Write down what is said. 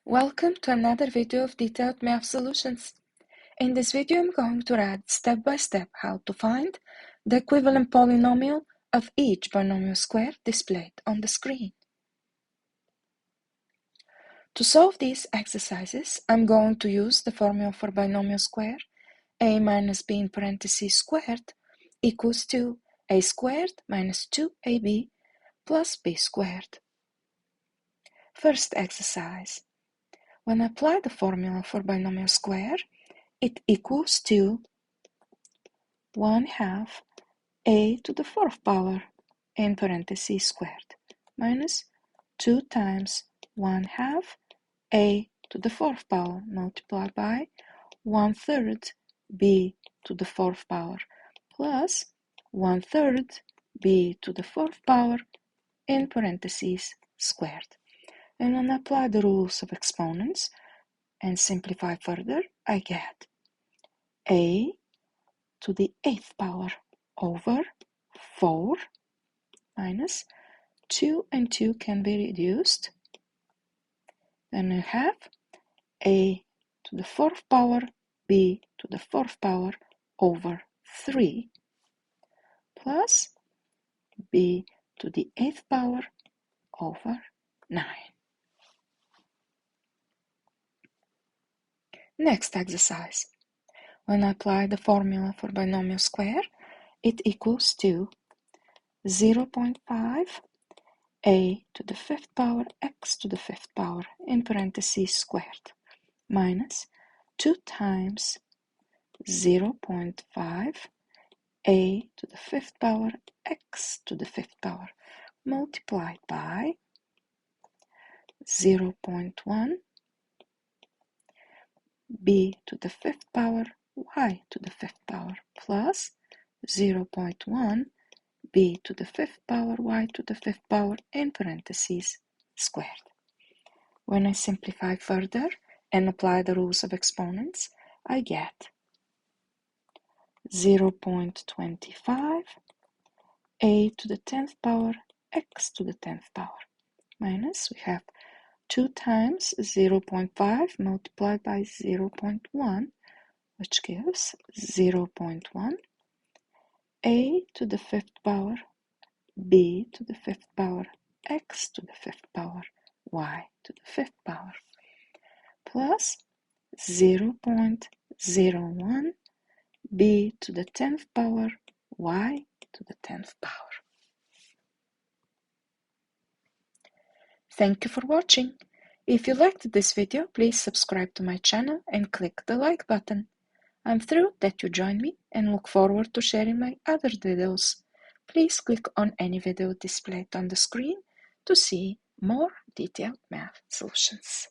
Welcome to another video of detailed math solutions. In this video, I'm going to write step by step how to find the equivalent polynomial of each binomial square displayed on the screen. To solve these exercises, I'm going to use the formula for binomial square, a minus b in parentheses squared equals to a squared minus 2ab plus b squared. First exercise. When I apply the formula for binomial square, it equals to 1/2 a to the 4th power in parentheses squared minus 2 times 1/2 a to the 4th power multiplied by 1/3 b to the 4th power plus 1/3 b to the 4th power in parentheses squared. And when I apply the rules of exponents and simplify further, I get a to the 8th power over 4 minus 2 and 2 can be reduced. Then I have a to the 4th power, b to the 4th power over 3 plus b to the 8th power over 9. Next exercise. When I apply the formula for binomial square, it equals to 0.5 a to the 5th power x to the 5th power in parentheses squared minus 2 times 0.5 a to the 5th power x to the 5th power multiplied by 0.1 b to the 5th power y to the 5th power plus 0.1 b to the 5th power y to the 5th power in parentheses squared. When I simplify further and apply the rules of exponents, I get 0.25 a to the 10th power x to the 10th power minus we have 2 times 0.5 multiplied by 0.1, which gives 0.1 a to the 5th power b to the 5th power x to the 5th power y to the 5th power plus 0.01 b to the 10th power y to the 10th power. Thank you for watching. If you liked this video, please subscribe to my channel and click the like button. I'm thrilled that you joined me and look forward to sharing my other videos. Please click on any video displayed on the screen to see more detailed math solutions.